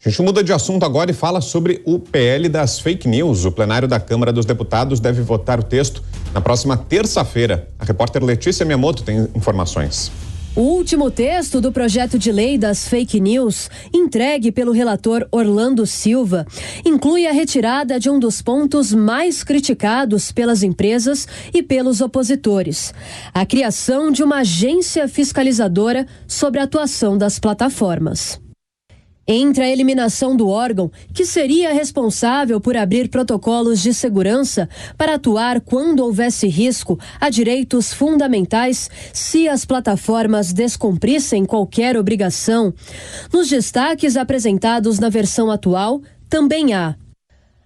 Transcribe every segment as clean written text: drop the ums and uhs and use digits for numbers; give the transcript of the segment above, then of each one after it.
A gente muda de assunto agora e fala sobre o PL das fake news. O plenário da Câmara dos Deputados deve votar o texto na próxima terça-feira. A repórter Letícia Miyamoto tem informações. O último texto do projeto de lei das fake news, entregue pelo relator Orlando Silva, inclui a retirada de um dos pontos mais criticados pelas empresas e pelos opositores: a criação de uma agência fiscalizadora sobre a atuação das plataformas. Entre a eliminação do órgão, que seria responsável por abrir protocolos de segurança para atuar quando houvesse risco a direitos fundamentais se as plataformas descumprissem qualquer obrigação, nos destaques apresentados na versão atual, também há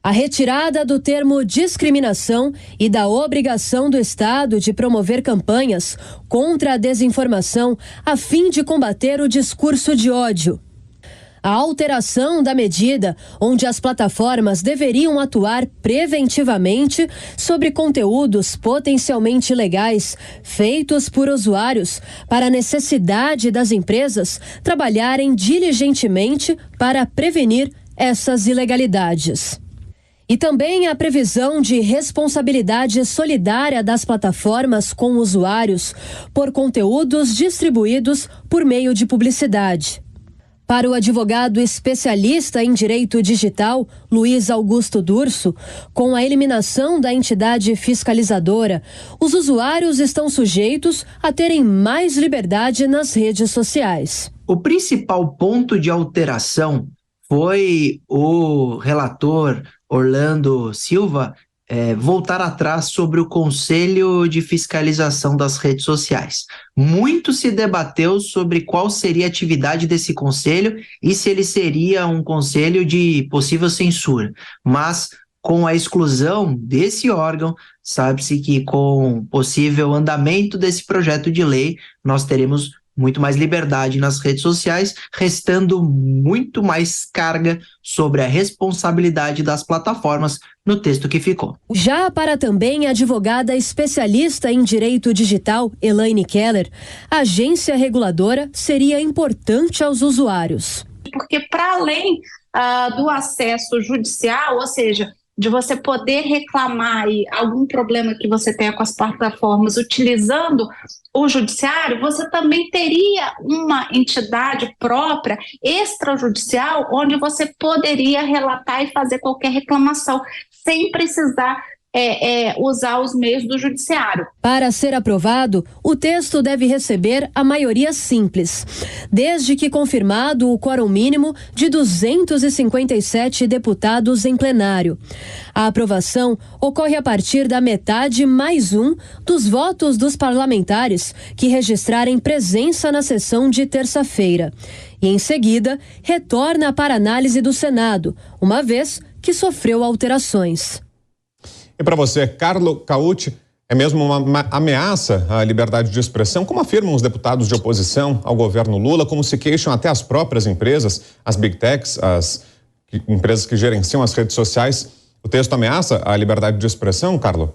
a retirada do termo discriminação e da obrigação do Estado de promover campanhas contra a desinformação a fim de combater o discurso de ódio. A alteração da medida onde as plataformas deveriam atuar preventivamente sobre conteúdos potencialmente ilegais feitos por usuários para a necessidade das empresas trabalharem diligentemente para prevenir essas ilegalidades. E também a previsão de responsabilidade solidária das plataformas com usuários por conteúdos distribuídos por meio de publicidade. Para o advogado especialista em direito digital, Luiz Augusto Durso, com a eliminação da entidade fiscalizadora, os usuários estão sujeitos a terem mais liberdade nas redes sociais. O principal ponto de alteração foi o relator Orlando Silva voltar atrás sobre o Conselho de Fiscalização das Redes Sociais. Muito se debateu sobre qual seria a atividade desse conselho e se ele seria um conselho de possível censura. Mas, com a exclusão desse órgão, sabe-se que com o possível andamento desse projeto de lei, nós teremos muito mais liberdade nas redes sociais, restando muito mais carga sobre a responsabilidade das plataformas no texto que ficou. Já para também a advogada especialista em direito digital, Elaine Keller, a agência reguladora seria importante aos usuários. Porque para além do acesso judicial, ou seja, de você poder reclamar algum problema que você tenha com as plataformas utilizando o judiciário, você também teria uma entidade própria, extrajudicial, onde você poderia relatar e fazer qualquer reclamação, sem precisar usar os meios do judiciário. Para ser aprovado, o texto deve receber a maioria simples, desde que confirmado o quórum mínimo de 257 deputados em plenário. A aprovação ocorre a partir da metade mais um dos votos dos parlamentares que registrarem presença na sessão de terça-feira. E, em seguida, retorna para análise do Senado, uma vez que sofreu alterações. E para você, Carlo Cauti, é mesmo uma ameaça à liberdade de expressão? Como afirmam os deputados de oposição ao governo Lula, como se queixam até as próprias empresas, as big techs, as empresas que gerenciam as redes sociais? O texto ameaça a liberdade de expressão, Carlo?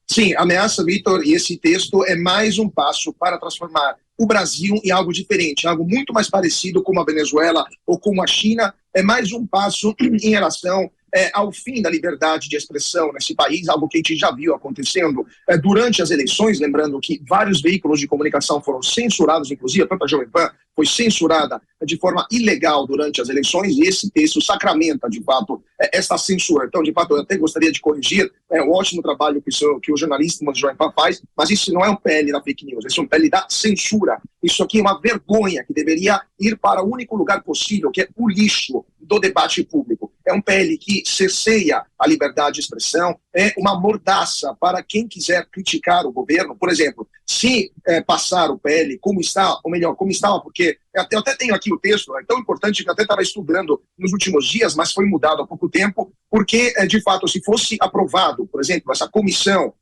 Sim, ameaça, Vitor, e esse texto é mais um passo para transformar o Brasil em algo diferente, algo muito mais parecido com a Venezuela ou com a China. É mais um passo em relação ao fim da liberdade de expressão nesse país, algo que a gente já viu acontecendo durante as eleições, lembrando que vários veículos de comunicação foram censurados, inclusive a própria Jovem Pan foi censurada de forma ilegal durante as eleições, e esse texto sacramenta, de fato, essa censura. Então, de fato, eu até gostaria de corrigir o ótimo trabalho que o jornalista da Jovem Pan faz, mas isso não é um PL da fake news, isso é um PL da censura. Isso aqui é uma vergonha que deveria ir para o único lugar possível, que é o lixo do debate público. É um PL que cerceia a liberdade de expressão, é uma mordaça para quem quiser criticar o governo. Por exemplo, se passar o PL como está, ou melhor, como estava, porque eu até tenho aqui o texto, é tão importante que eu até estava estudando nos últimos dias, mas foi mudado há pouco tempo, porque, de fato, se fosse aprovado, por exemplo, essa comissão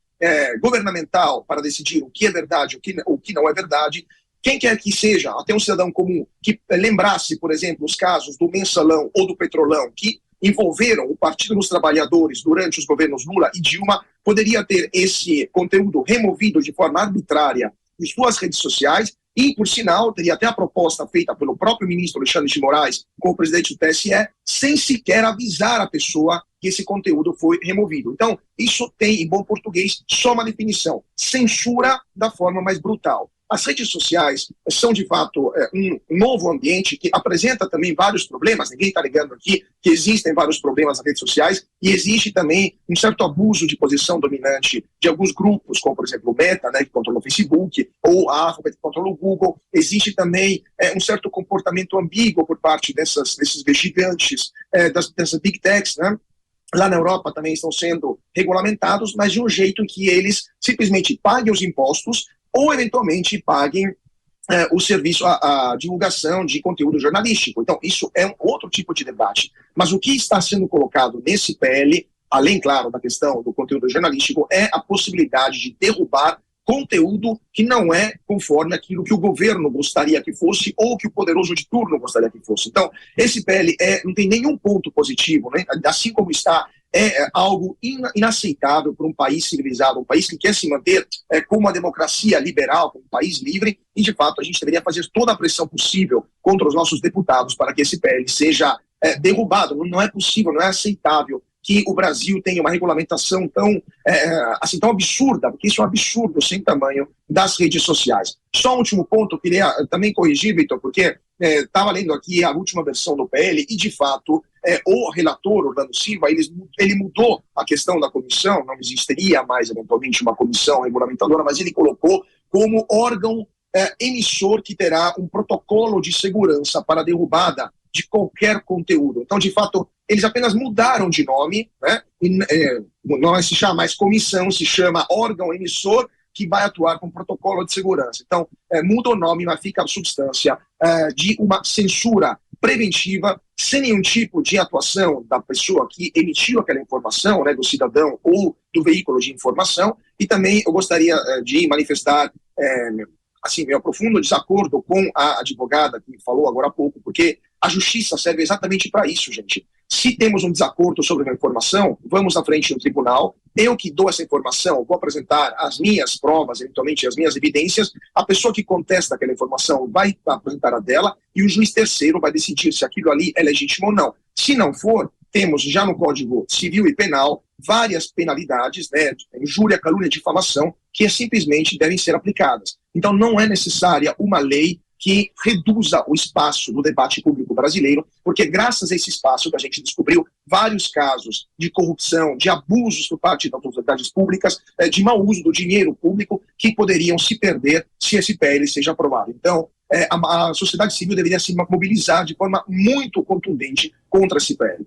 governamental para decidir o que é verdade, o que não é verdade, quem quer que seja, até um cidadão comum, que lembrasse, por exemplo, os casos do Mensalão ou do Petrolão, que envolveram o Partido dos Trabalhadores durante os governos Lula e Dilma, poderia ter esse conteúdo removido de forma arbitrária de suas redes sociais E, por sinal, teria até a proposta feita pelo próprio ministro Alexandre de Moraes com o presidente do TSE, sem sequer avisar a pessoa que esse conteúdo foi removido. Então, isso tem, em bom português, só uma definição: censura da forma mais brutal. As redes sociais são, de fato, um novo ambiente que apresenta também vários problemas. Ninguém está ligando aqui que existem vários problemas nas redes sociais, e existe também um certo abuso de posição dominante de alguns grupos, como, por exemplo, o Meta, né, que controla o Facebook, ou a Alphabet, que controla o Google. Existe também um certo comportamento ambíguo por parte desses gigantes, dessas big techs, né? Lá na Europa também estão sendo regulamentados, mas de um jeito em que eles simplesmente paguem os impostos ou, eventualmente, paguem o serviço, a divulgação de conteúdo jornalístico. Então, isso é um outro tipo de debate. Mas o que está sendo colocado nesse PL, além, claro, da questão do conteúdo jornalístico, é a possibilidade de derrubar conteúdo que não é conforme aquilo que o governo gostaria que fosse ou que o poderoso de turno gostaria que fosse. Então, esse PL não tem nenhum ponto positivo, né? Assim como está, é algo inaceitável para um país civilizado, um país que quer se manter como uma democracia liberal, como um país livre, e, de fato, a gente deveria fazer toda a pressão possível contra os nossos deputados para que esse PL seja derrubado. Não é possível, não é aceitável que o Brasil tenha uma regulamentação tão absurda, porque isso é um absurdo sem tamanho das redes sociais. Só um último ponto, eu queria também corrigir, Vitor, porque estava lendo aqui a última versão do PL e, de fato, o relator, Orlando Silva, ele mudou a questão da comissão, não existiria mais, eventualmente, uma comissão regulamentadora, mas ele colocou como órgão emissor que terá um protocolo de segurança para a derrubada de qualquer conteúdo. Então, de fato, eles apenas mudaram de nome, né? Não se chama mais comissão, se chama órgão emissor, que vai atuar com protocolo de segurança. Então, muda o nome, mas fica a substância de uma censura preventiva, sem nenhum tipo de atuação da pessoa que emitiu aquela informação, né, do cidadão ou do veículo de informação. E também eu gostaria de manifestar meu profundo desacordo com a advogada que falou agora há pouco, porque a justiça serve exatamente para isso, gente. Se temos um desacordo sobre uma informação, vamos à frente do tribunal, eu que dou essa informação, vou apresentar as minhas provas, eventualmente as minhas evidências, a pessoa que contesta aquela informação vai apresentar a dela, e o juiz terceiro vai decidir se aquilo ali é legítimo ou não. Se não for, temos já no Código Civil e Penal várias penalidades, né, injúria, calúnia, difamação, que simplesmente devem ser aplicadas. Então não é necessária uma lei que reduza o espaço do debate público brasileiro, porque graças a esse espaço que a gente descobriu vários casos de corrupção, de abusos por parte das autoridades públicas, de mau uso do dinheiro público, que poderiam se perder se esse PL seja aprovado. Então, a sociedade civil deveria se mobilizar de forma muito contundente contra esse PL.